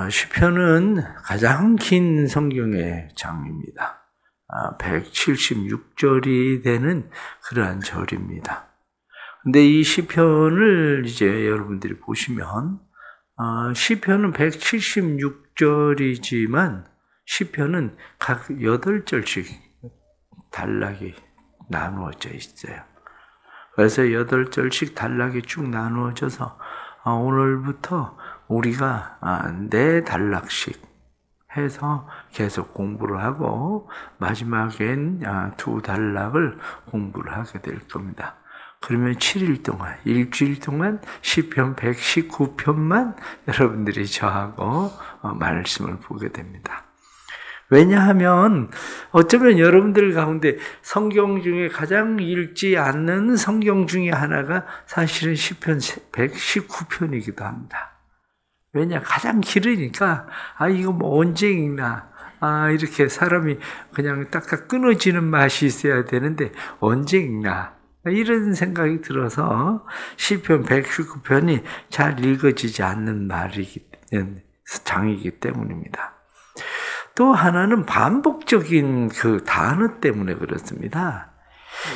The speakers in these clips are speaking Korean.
시편은 가장 긴 성경의 장입니다. 176절이 되는 그러한 절입니다. 근데 이 시편을 이제 여러분들이 보시면 시편은 176절이지만 시편은 각 8절씩 단락이 나누어져 있어요. 그래서 8절씩 단락이 쭉 나누어져서 오늘부터 우리가 4단락씩 해서 계속 공부를 하고 마지막엔 2단락을 공부를 하게 될 겁니다. 그러면 7일 동안, 일주일 동안 시편 119편만 여러분들이 저하고 말씀을 보게 됩니다. 왜냐하면 어쩌면 여러분들 가운데 성경 중에 가장 읽지 않는 성경 중에 하나가 사실은 시편 119편이기도 합니다. 왜냐? 가장 길으니까 이거 뭐 언제 읽나? 이렇게 사람이 그냥 딱딱 끊어지는 맛이 있어야 되는데 언제 읽나? 이런 생각이 들어서 시편 119편이 잘 읽어지지 않는 장이기 때문입니다. 또 하나는 반복적인 그 단어 때문에 그렇습니다.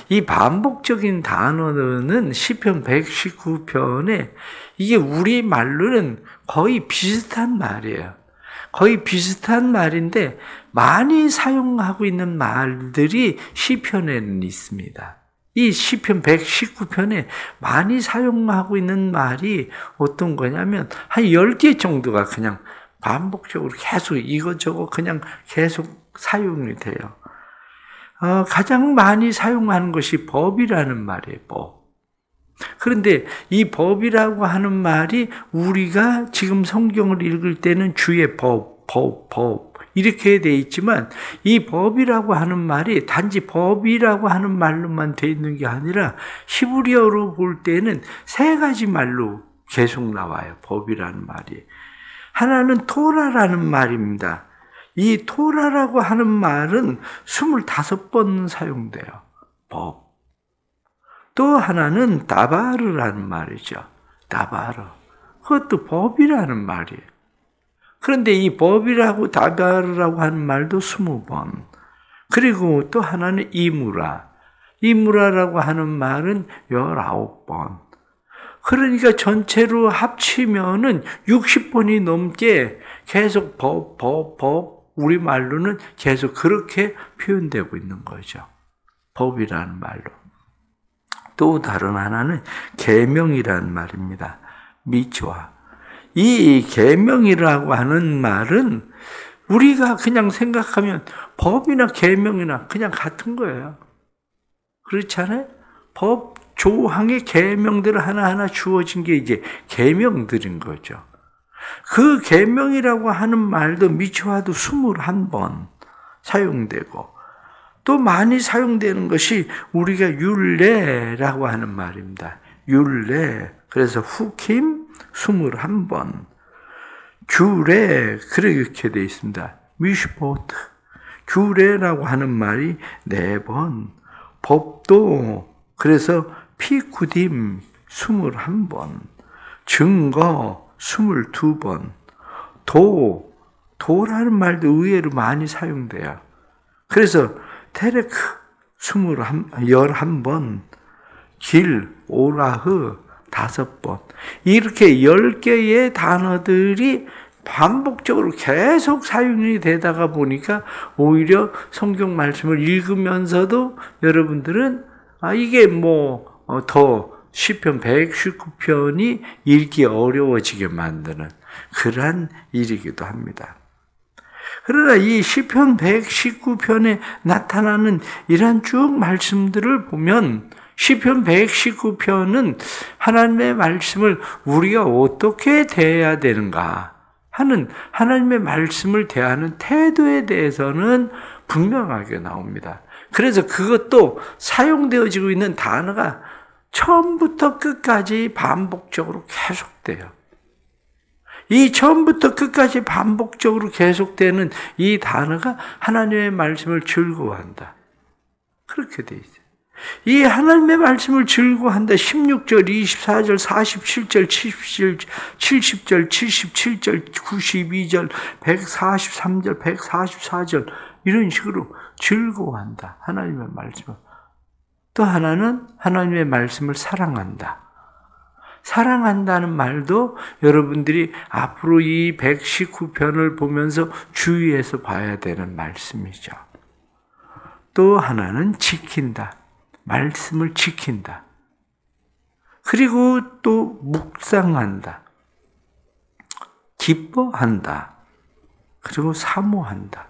이 반복적인 단어는 시편 119편에 이게 우리 말로는 거의 비슷한 말이에요. 거의 비슷한 말인데 많이 사용하고 있는 말들이 시편에는 있습니다. 이 시편 119편에 많이 사용하고 있는 말이 어떤 거냐면 한 10개 정도가 그냥 반복적으로 계속 이것저것 그냥 계속 사용이 돼요. 가장 많이 사용하는 것이 법이라는 말이에요, 법. 그런데 이 법이라고 하는 말이 우리가 지금 성경을 읽을 때는 주의 법 이렇게 돼 있지만 이 법이라고 하는 말이 단지 법이라고 하는 말로만 돼 있는 게 아니라 히브리어로 볼 때는 3가지 말로 계속 나와요, 법이라는 말이. 하나는 토라라는 말입니다. 이 토라라고 하는 말은 25번 사용돼요. 법. 또 하나는 다바르라는 말이죠. 다바르. 그것도 법이라는 말이에요. 그런데 이 법이라고 다바르라고 하는 말도 20번. 그리고 또 하나는 이무라. 이무라라고 하는 말은 19번. 그러니까 전체로 합치면은 60번이 넘게 계속 법, 우리말로는 계속 그렇게 표현되고 있는 거죠. 법이라는 말로. 또 다른 하나는 계명이라는 말입니다. 미츠와. 이 계명이라고 하는 말은 우리가 그냥 생각하면 법이나 계명이나 그냥 같은 거예요. 그렇지 않아요? 법 조항의 계명들 하나하나 주어진 게 이제 계명들인 거죠. 그 계명이라고 하는 말도 미츠와도 21번 사용되고 또 많이 사용되는 것이 우리가 율례라고 하는 말입니다. 율례. 그래서 후킴 21번. 규례. 그렇게 되어 있습니다. 미슈포트. 규례라고 하는 말이 4번. 법도 그래서 피쿠딤 21번. 증거 22번. 도라는 말도 의외로 많이 사용돼요. 그래서 테레크 11번, 길, 오라흐 5번. 이렇게 10개의 단어들이 반복적으로 계속 사용이 되다가 보니까 오히려 성경 말씀을 읽으면서도 여러분들은 이게 더 시편 119편이 읽기 어려워지게 만드는 그러한 일이기도 합니다. 그러나 이 시편 119편에 나타나는 이러한 쭉 말씀들을 보면 시편 119편은 하나님의 말씀을 우리가 어떻게 대해야 되는가 하는 하나님의 말씀을 대하는 태도에 대해서는 분명하게 나옵니다. 그래서 그것도 사용되어지고 있는 단어가 처음부터 끝까지 반복적으로 계속돼요. 이 처음부터 끝까지 반복적으로 계속되는 이 단어가 하나님의 말씀을 즐거워한다. 그렇게 돼 있어요. 이 하나님의 말씀을 즐거워한다. 16절, 24절, 47절, 70절, 70절, 77절, 92절, 143절, 144절 이런 식으로 즐거워한다. 하나님의 말씀을. 또 하나는 하나님의 말씀을 사랑한다. 사랑한다는 말도 여러분들이 앞으로 이 119편을 보면서 주의해서 봐야 되는 말씀이죠. 또 하나는 지킨다. 말씀을 지킨다. 그리고 또 묵상한다. 기뻐한다. 그리고 사모한다.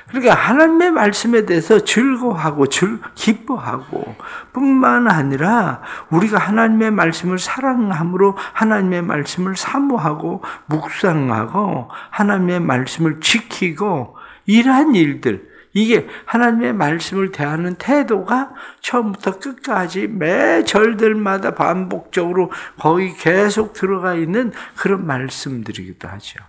그러니까 하나님의 말씀에 대해서 즐거워하고 기뻐하고 뿐만 아니라 우리가 하나님의 말씀을 사랑함으로 하나님의 말씀을 사모하고 묵상하고 하나님의 말씀을 지키고 이러한 일들, 이게 하나님의 말씀을 대하는 태도가 처음부터 끝까지 매 절들마다 반복적으로 거의 계속 들어가 있는 그런 말씀들이기도 하죠.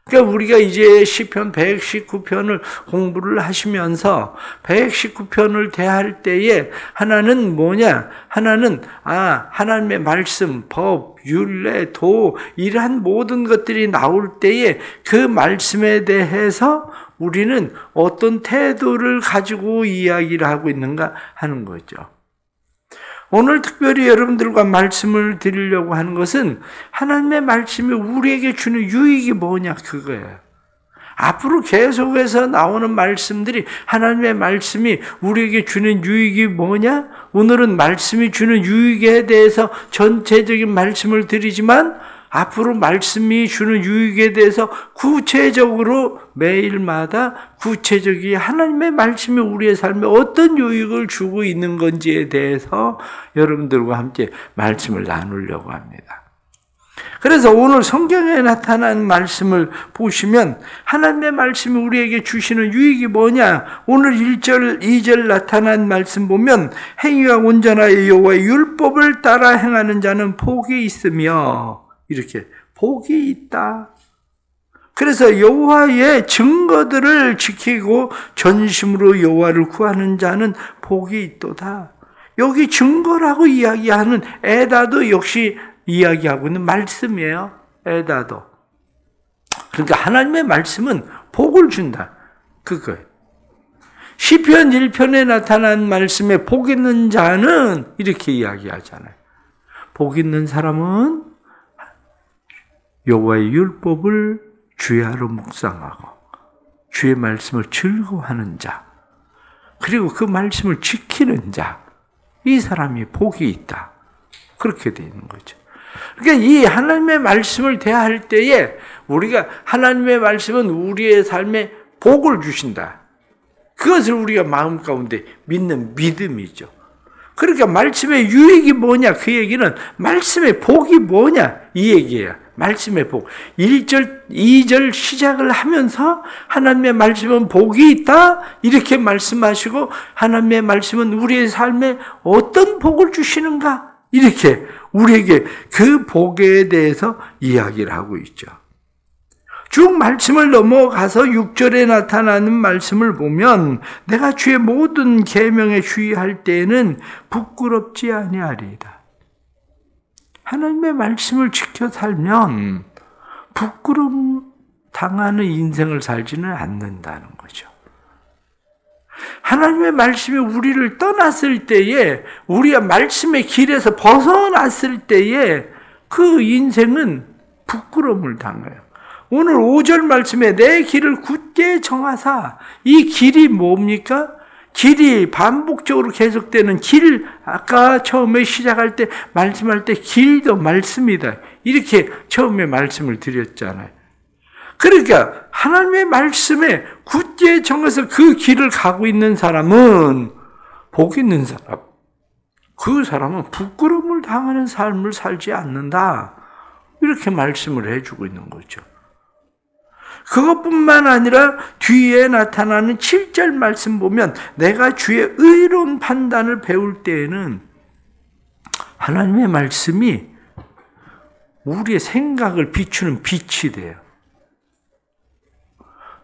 그러니까 우리가 이제 시편 119편을 공부를 하시면서 119편을 대할 때에 하나는 뭐냐? 하나는 하나님의 말씀, 법, 율례, 도 이러한 모든 것들이 나올 때에 그 말씀에 대해서 우리는 어떤 태도를 가지고 이야기를 하고 있는가 하는 거죠. 오늘 특별히 여러분들과 말씀을 드리려고 하는 것은 하나님의 말씀이 우리에게 주는 유익이 뭐냐 그거예요. 앞으로 계속해서 나오는 말씀들이 하나님의 말씀이 우리에게 주는 유익이 뭐냐? 오늘은 말씀이 주는 유익에 대해서 전체적인 말씀을 드리지만 앞으로 말씀이 주는 유익에 대해서 구체적으로 매일마다 구체적인 하나님의 말씀이 우리의 삶에 어떤 유익을 주고 있는 건지에 대해서 여러분들과 함께 말씀을 나누려고 합니다. 그래서 오늘 성경에 나타난 말씀을 보시면 하나님의 말씀이 우리에게 주시는 유익이 뭐냐? 오늘 1절, 2절 나타난 말씀 보면 행위가 온전하여 여호와의 율법을 따라 행하는 자는 복이 있으며 이렇게 복이 있다. 그래서 여호와의 증거들을 지키고 전심으로 여호와를 구하는 자는 복이 있도다. 여기 증거라고 이야기하는 에다도 역시 이야기하고 있는 말씀이에요. 에다도. 그러니까 하나님의 말씀은 복을 준다. 그거예요. 시편 1편에 나타난 말씀에 복 있는 자는 이렇게 이야기하잖아요. 복 있는 사람은 여호와의 율법을 주야로 묵상하고 주의 말씀을 즐거워하는 자, 그리고 그 말씀을 지키는 자, 이 사람이 복이 있다. 그렇게 되어 있는 거죠. 그러니까 이 하나님의 말씀을 대할 때에 우리가 하나님의 말씀은 우리의 삶에 복을 주신다. 그것을 우리가 마음 가운데 믿는 믿음이죠. 그러니까 말씀의 유익이 뭐냐? 그 얘기는 말씀의 복이 뭐냐? 이 얘기예요. 말씀의 복. 1절, 2절 시작을 하면서 하나님의 말씀은 복이 있다. 이렇게 말씀하시고 하나님의 말씀은 우리의 삶에 어떤 복을 주시는가? 이렇게 우리에게 그 복에 대해서 이야기를 하고 있죠. 쭉 말씀을 넘어가서 6절에 나타나는 말씀을 보면 내가 주의 모든 계명에 주의할 때에는 부끄럽지 아니하리이다. 하나님의 말씀을 지켜 살면 부끄러움 당하는 인생을 살지는 않는다는 거죠. 하나님의 말씀이 우리를 떠났을 때에 우리가 말씀의 길에서 벗어났을 때에 그 인생은 부끄러움을 당해요. 오늘 5절 말씀에 내 길을 굳게 정하사, 이 길이 뭡니까? 길이 반복적으로 계속되는 길, 아까 처음에 시작할 때 말씀할 때 길도 말씀이다. 이렇게 처음에 말씀을 드렸잖아요. 그러니까 하나님의 말씀에 굳게 정해서 그 길을 가고 있는 사람은 복 있는 사람. 그 사람은 부끄러움을 당하는 삶을 살지 않는다. 이렇게 말씀을 해주고 있는 거죠. 그것뿐만 아니라 뒤에 나타나는 7절 말씀 보면 내가 주의 의로운 판단을 배울 때에는 하나님의 말씀이 우리의 생각을 비추는 빛이 돼요.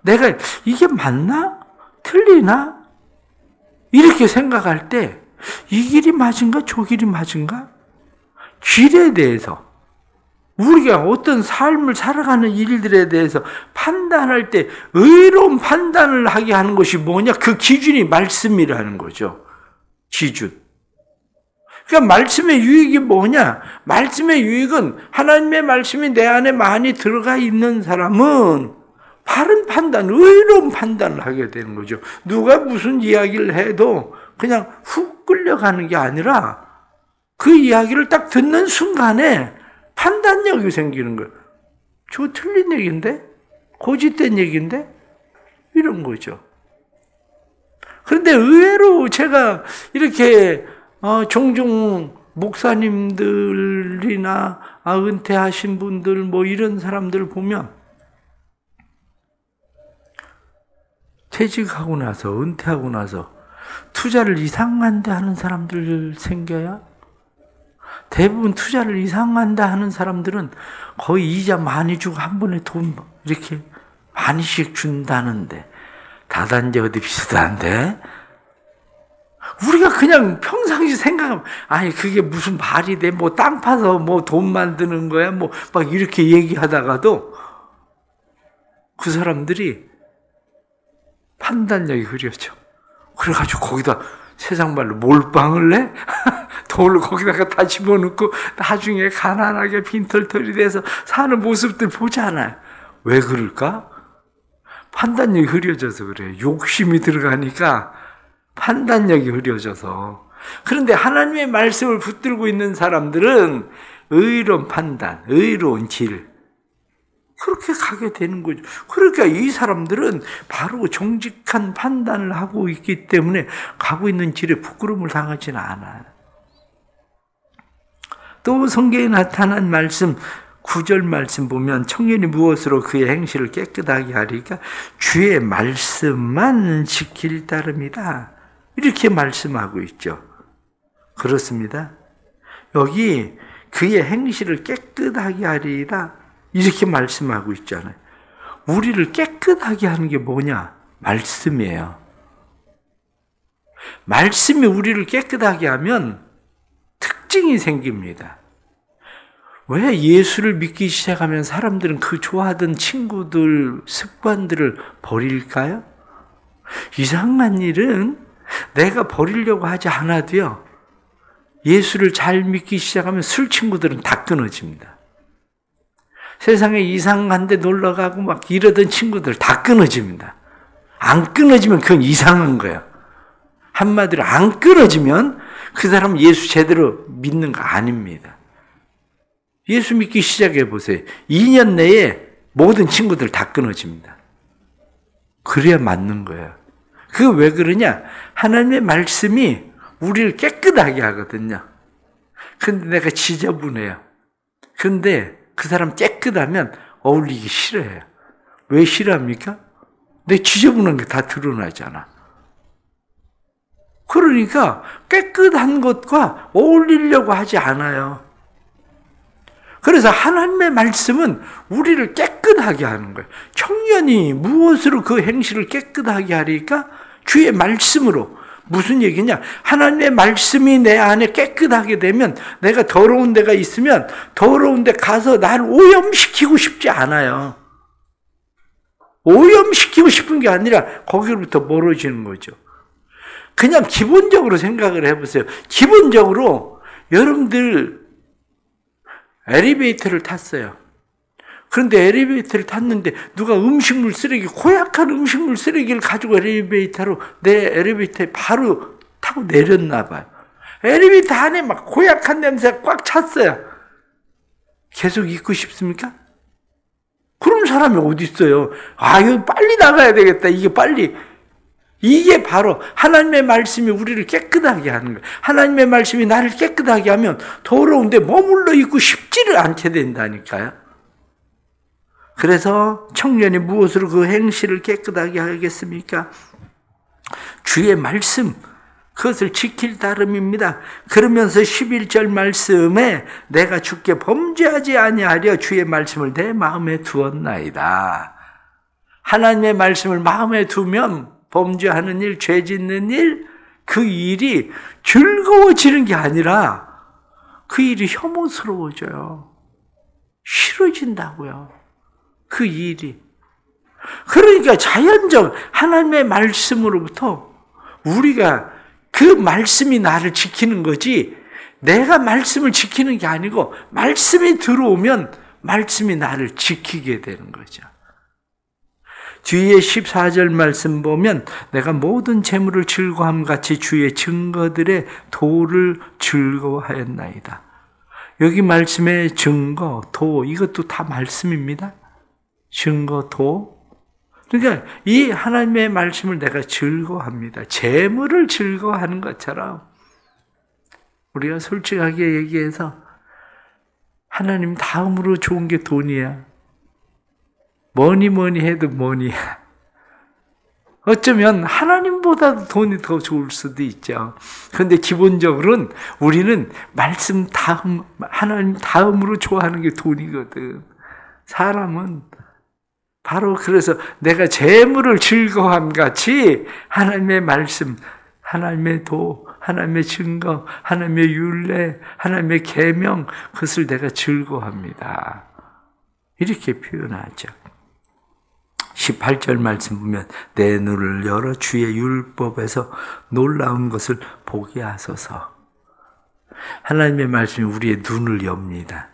내가 이게 맞나? 틀리나? 이렇게 생각할 때 이 길이 맞은가 저 길이 맞은가? 길에 대해서 우리가 어떤 삶을 살아가는 일들에 대해서 판단할 때 의로운 판단을 하게 하는 것이 뭐냐? 그 기준이 말씀이라는 거죠. 기준. 그러니까 말씀의 유익이 뭐냐? 말씀의 유익은 하나님의 말씀이 내 안에 많이 들어가 있는 사람은 바른 판단, 의로운 판단을 하게 되는 거죠. 누가 무슨 이야기를 해도 그냥 훅 끌려가는 게 아니라 그 이야기를 딱 듣는 순간에 판단력이 생기는 거예요. 저 틀린 얘기인데? 고집된 얘기인데? 이런 거죠. 그런데 의외로 제가 이렇게 종종 목사님들이나 은퇴하신 분들 뭐 이런 사람들을 보면 퇴직하고 나서 은퇴하고 나서 투자를 이상한 데 하는 사람들 생겨요. 대부분 투자를 이상한 데 하는 사람들은 거의 이자 많이 주고 한 번에 돈 이렇게 많이씩 준다는데 다단지 어디 비슷한데 우리가 그냥 평상시 생각하면 아니 그게 무슨 말이 돼? 뭐 땅 파서 뭐 돈 만드는 거야? 뭐 막 이렇게 얘기하다가도 그 사람들이 판단력이 흐려져. 그래가지고 거기다 세상 말로 몰빵을 내? 돌을 거기다가 다 집어넣고 나중에 가난하게 빈털털이 돼서 사는 모습들 보잖아요. 왜 그럴까? 판단력이 흐려져서 그래요. 욕심이 들어가니까 판단력이 흐려져서. 그런데 하나님의 말씀을 붙들고 있는 사람들은 의로운 판단, 의로운 길, 그렇게 가게 되는 거죠. 그러니까 이 사람들은 바로 정직한 판단을 하고 있기 때문에 가고 있는 길에 부끄러움을 당하지는 않아요. 또 성경에 나타난 말씀 9절 말씀 보면 청년이 무엇으로 그의 행실을 깨끗하게 하리까? 주의 말씀만 지킬 따름이다. 이렇게 말씀하고 있죠. 그렇습니다. 여기 그의 행실을 깨끗하게 하리이다. 이렇게 말씀하고 있잖아요. 우리를 깨끗하게 하는 게 뭐냐? 말씀이에요. 말씀이 우리를 깨끗하게 하면 특징이 생깁니다. 왜 예수를 믿기 시작하면 사람들은 그 좋아하던 친구들, 습관들을 버릴까요? 이상한 일은 내가 버리려고 하지 않아도요, 예수를 잘 믿기 시작하면 술 친구들은 다 끊어집니다. 세상에 이상한 데 놀러 가고 막 이러던 친구들 다 끊어집니다. 안 끊어지면 그건 이상한 거예요. 한마디로 안 끊어지면 그 사람은 예수 제대로 믿는 거 아닙니다. 예수 믿기 시작해 보세요. 2년 내에 모든 친구들 다 끊어집니다. 그래야 맞는 거예요. 그게 왜 그러냐? 하나님의 말씀이 우리를 깨끗하게 하거든요. 근데 내가 지저분해요. 근데 그 사람 깨끗하면 어울리기 싫어해요. 왜 싫어합니까? 내 지저분한 게 다 드러나잖아. 그러니까 깨끗한 것과 어울리려고 하지 않아요. 그래서 하나님의 말씀은 우리를 깨끗하게 하는 거예요. 청년이 무엇으로 그 행실을 깨끗하게 하리까? 주의 말씀으로. 무슨 얘기냐? 하나님의 말씀이 내 안에 깨끗하게 되면 내가 더러운 데가 있으면 더러운 데 가서 나를 오염시키고 싶지 않아요. 오염시키고 싶은 게 아니라 거기로부터 멀어지는 거죠. 그냥 기본적으로 생각을 해보세요. 기본적으로 여러분들 엘리베이터를 탔어요. 그런데 엘리베이터를 탔는데 누가 음식물 쓰레기, 고약한 음식물 쓰레기를 가지고 엘리베이터로 내 엘리베이터에 바로 타고 내렸나 봐요. 엘리베이터 안에 막 고약한 냄새가 꽉 찼어요. 계속 있고 싶습니까? 그런 사람이 어디 있어요? 아, 이거 빨리 나가야 되겠다. 이게 바로 하나님의 말씀이 우리를 깨끗하게 하는 거예요. 하나님의 말씀이 나를 깨끗하게 하면 더러운데 머물러 있고 싶지를 않게 된다니까요. 그래서 청년이 무엇으로 그 행실을 깨끗하게 하겠습니까? 주의 말씀, 그것을 지킬 따름입니다. 그러면서 11절 말씀에 내가 주께 범죄하지 아니하려 주의 말씀을 내 마음에 두었나이다. 하나님의 말씀을 마음에 두면 범죄하는 일, 죄 짓는 일 그 일이 즐거워지는 게 아니라 그 일이 혐오스러워져요. 싫어진다고요. 그 일이. 그러니까 자연적 하나님의 말씀으로부터 우리가 그 말씀이 나를 지키는 거지 내가 말씀을 지키는 게 아니고 말씀이 들어오면 말씀이 나를 지키게 되는 거죠. 뒤에 14절 말씀 보면 내가 모든 재물을 즐거함 같이 주의 증거들의 도를 즐거워하였나이다. 여기 말씀의 증거, 도 이것도 다 말씀입니다. 증거, 도. 그러니까 이 하나님의 말씀을 내가 즐거워합니다. 재물을 즐거워하는 것처럼 우리가 솔직하게 얘기해서 하나님 다음으로 좋은 게 돈이야. 뭐니 해도 뭐니야. 어쩌면 하나님보다도 돈이 더 좋을 수도 있죠. 그런데 기본적으로는 우리는 말씀 다음, 하나님 다음으로 좋아하는 게 돈이거든. 사람은 바로 그래서 내가 재물을 즐거워함 같이 하나님의 말씀, 하나님의 도, 하나님의 증거, 하나님의 율례, 하나님의 계명, 그것을 내가 즐거워합니다. 이렇게 표현하죠. 18절 말씀 보면 내 눈을 열어 주의 율법에서 놀라운 것을 보게 하소서. 하나님의 말씀이 우리의 눈을 엽니다.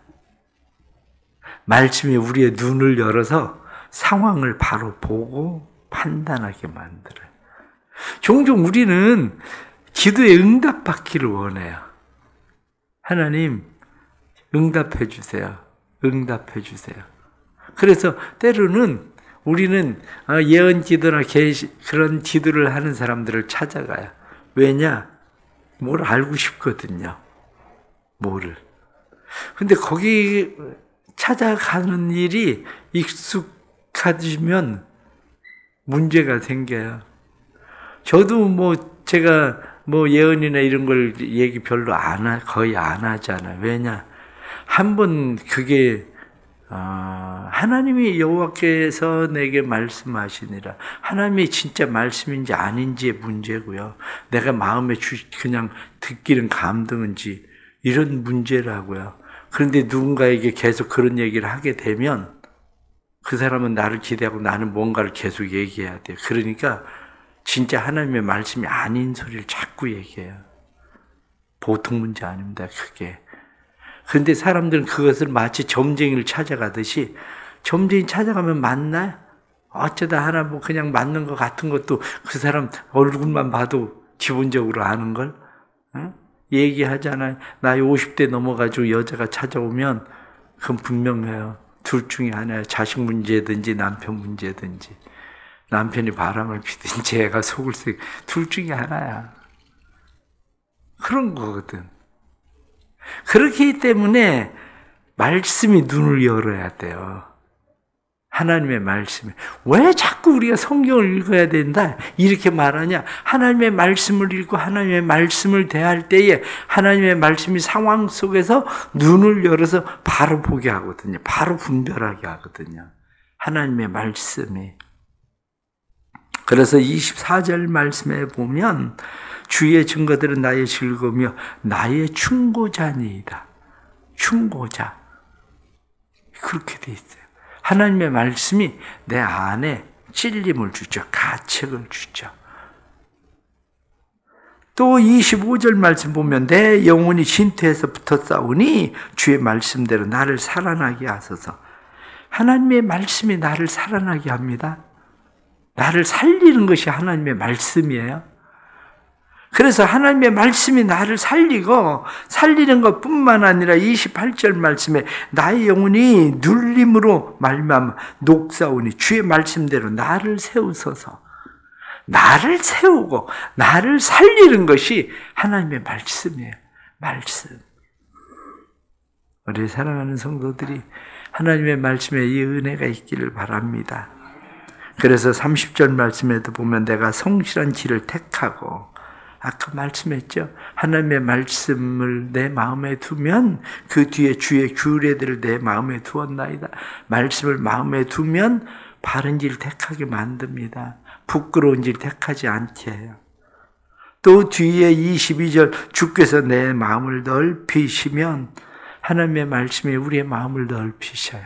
말씀이 우리의 눈을 열어서 상황을 바로 보고 판단하게 만들어요. 종종 우리는 기도에 응답받기를 원해요. 하나님 응답해 주세요. 응답해 주세요. 그래서 때로는 우리는 예언 기도나 그런 기도를 하는 사람들을 찾아가요. 왜냐? 뭘 알고 싶거든요. 뭐를. 근데 거기 찾아가는 일이 익숙해지면 문제가 생겨요. 저도 제가 예언이나 이런 걸 얘기 별로 거의 안 하잖아요. 왜냐? 한번 그게 하나님이 여호와께서 내게 말씀하시니라. 하나님이 진짜 말씀인지 아닌지의 문제고요. 내가 마음에 그냥 듣기는 감동인지 이런 문제라고요. 그런데 누군가에게 계속 그런 얘기를 하게 되면 그 사람은 나를 기대하고 나는 뭔가를 계속 얘기해야 돼요. 그러니까 진짜 하나님의 말씀이 아닌 소리를 자꾸 얘기해요. 보통 문제 아닙니다. 그게. 그런데 사람들은 그것을 마치 점쟁이를 찾아가듯이 점쟁이 찾아가면 맞나? 어쩌다 하나 그냥 맞는 것 같은 것도 그 사람 얼굴만 봐도 기본적으로 아는 걸? 응? 얘기하잖아요. 나이 50대 넘어가지고 여자가 찾아오면 그건 분명해요. 둘 중에 하나야. 자식 문제든지 남편 문제든지. 남편이 바람을 피든지 애가 속을 썩 둘 중에 하나야. 그런 거거든. 그렇기 때문에 말씀이 눈을 열어야 돼요. 하나님의 말씀이. 왜 자꾸 우리가 성경을 읽어야 된다? 이렇게 말하냐? 하나님의 말씀을 읽고 하나님의 말씀을 대할 때에 하나님의 말씀이 상황 속에서 눈을 열어서 바로 보게 하거든요. 바로 분별하게 하거든요. 하나님의 말씀이. 그래서 24절 말씀에 보면 주의 증거들은 나의 즐거우며 나의 충고자니이다. 충고자. 그렇게 돼 있어요. 하나님의 말씀이 내 안에 찔림을 주죠. 가책을 주죠. 또 25절 말씀 보면 내 영혼이 진토에서 붙어 싸우니 주의 말씀대로 나를 살아나게 하소서. 하나님의 말씀이 나를 살아나게 합니다. 나를 살리는 것이 하나님의 말씀이에요. 그래서 하나님의 말씀이 나를 살리고 살리는 것뿐만 아니라 28절 말씀에 나의 영혼이 눌림으로 말미암아 녹사오니 주의 말씀대로 나를 세우소서. 나를 세우고 나를 살리는 것이 하나님의 말씀이에요. 말씀. 우리 사랑하는 성도들이 하나님의 말씀에 이 은혜가 있기를 바랍니다. 그래서 30절 말씀에도 보면 내가 성실한 길을 택하고 아까 말씀했죠. 하나님의 말씀을 내 마음에 두면 그 뒤에 주의 규례들을 내 마음에 두었나이다. 말씀을 마음에 두면 바른 길 택하게 만듭니다. 부끄러운 길 택하지 않게 해요. 또 뒤에 22절 주께서 내 마음을 넓히시면 하나님의 말씀이 우리의 마음을 넓히셔요.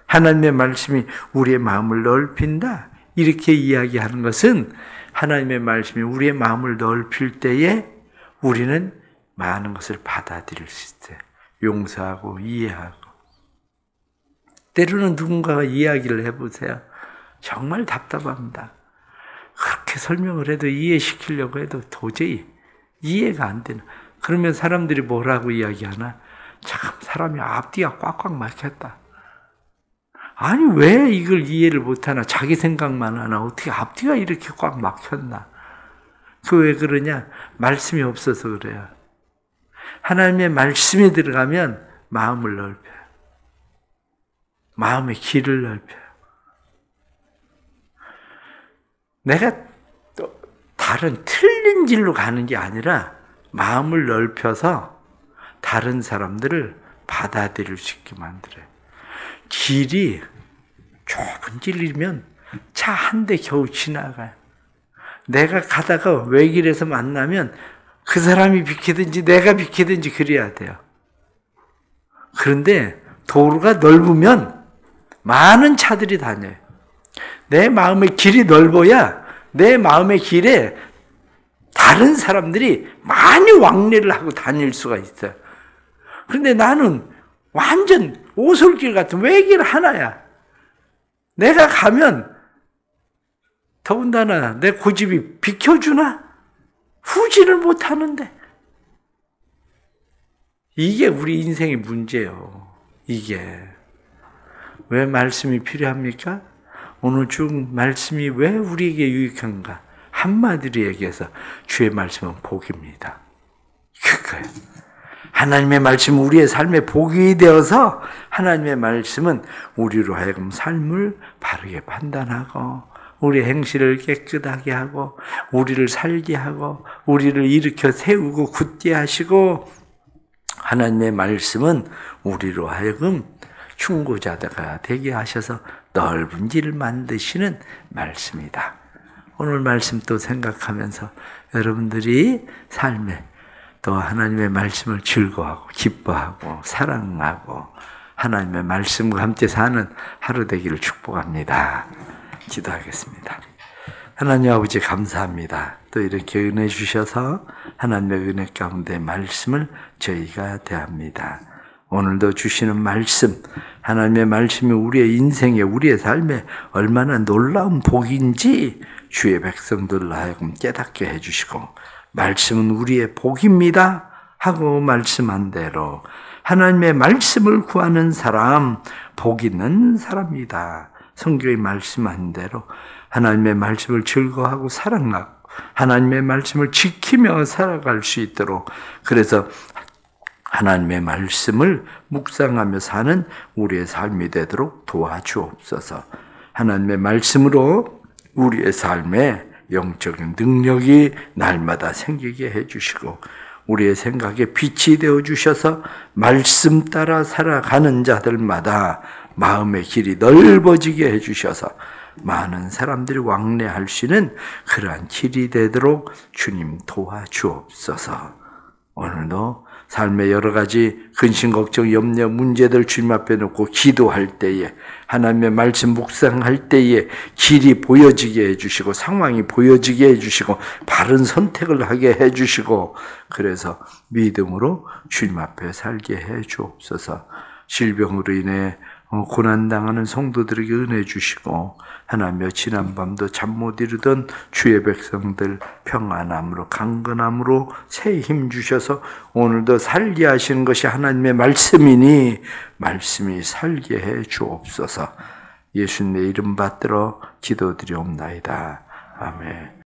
하나님의 말씀이 우리의 마음을 넓힌다. 이렇게 이야기하는 것은 하나님의 말씀이 우리의 마음을 넓힐 때에 우리는 많은 것을 받아들일 수 있어요. 용서하고 이해하고. 때로는 누군가가 이야기를 해보세요. 정말 답답합니다. 그렇게 설명을 해도 이해시키려고 해도 도저히 이해가 안 되는. 그러면 사람들이 뭐라고 이야기하나? 참 사람이 앞뒤가 꽉꽉 막혔다. 아니 왜 이걸 이해를 못하나? 자기 생각만 하나? 어떻게 앞뒤가 이렇게 꽉 막혔나? 그 왜 그러냐? 말씀이 없어서 그래요. 하나님의 말씀이 들어가면 마음을 넓혀요. 마음의 길을 넓혀요. 내가 또 다른 틀린 길로 가는 게 아니라 마음을 넓혀서 다른 사람들을 받아들일 수 있게 만들어요. 길이 좁은 길이면 차 한 대 겨우 지나가요. 내가 가다가 외길에서 만나면 그 사람이 비키든지 내가 비키든지 그래야 돼요. 그런데 도로가 넓으면 많은 차들이 다녀요. 내 마음의 길이 넓어야 내 마음의 길에 다른 사람들이 많이 왕래를 하고 다닐 수가 있어요. 그런데 나는 완전 오솔길 같은 외길 하나야. 내가 가면 더군다나 내 고집이 비켜주나? 후진을 못하는데. 이게 우리 인생의 문제예요. 이게. 왜 말씀이 필요합니까? 오늘 쭉 말씀이 왜 우리에게 유익한가? 한마디로 얘기해서 주의 말씀은 복입니다. 그거예요. 하나님의 말씀은 우리의 삶의 복이 되어서 하나님의 말씀은 우리로 하여금 삶을 바르게 판단하고 우리의 행실을 깨끗하게 하고 우리를 살게 하고 우리를 일으켜 세우고 굳게 하시고 하나님의 말씀은 우리로 하여금 충고자가 되게 하셔서 넓은 길을 만드시는 말씀이다. 오늘 말씀 또 생각하면서 여러분들이 삶에 또 하나님의 말씀을 즐거워하고 기뻐하고 사랑하고 하나님의 말씀과 함께 사는 하루 되기를 축복합니다. 기도하겠습니다. 하나님 아버지 감사합니다. 또 이렇게 은혜 주셔서 하나님의 은혜 가운데 말씀을 저희가 대합니다. 오늘도 주시는 말씀, 하나님의 말씀이 우리의 인생에 우리의 삶에 얼마나 놀라운 복인지 주의 백성들로 하여금 깨닫게 해주시고 말씀은 우리의 복입니다 하고 말씀한 대로 하나님의 말씀을 구하는 사람 복 있는 사람이다. 성경의 말씀한 대로 하나님의 말씀을 즐거워하고 사랑하고 하나님의 말씀을 지키며 살아갈 수 있도록 그래서 하나님의 말씀을 묵상하며 사는 우리의 삶이 되도록 도와주옵소서. 하나님의 말씀으로 우리의 삶에 영적인 능력이 날마다 생기게 해주시고 우리의 생각에 빛이 되어주셔서 말씀 따라 살아가는 자들마다 마음의 길이 넓어지게 해주셔서 많은 사람들이 왕래할 수 있는 그러한 길이 되도록 주님 도와주옵소서. 오늘도 삶의 여러 가지 근심, 걱정, 염려, 문제들 주님 앞에 놓고 기도할 때에 하나님의 말씀 묵상할 때에 길이 보여지게 해주시고 상황이 보여지게 해주시고 바른 선택을 하게 해주시고 그래서 믿음으로 주님 앞에 살게 해주옵소서. 질병으로 인해 고난당하는 성도들에게 은혜 주시고 하나님여 지난밤도 잠 못 이루던 주의 백성들 평안함으로 강건함으로 새 힘 주셔서 오늘도 살게 하시는 것이 하나님의 말씀이니 말씀이 살게 해 주옵소서. 예수님의 이름 받들어 기도드리옵나이다. 아멘.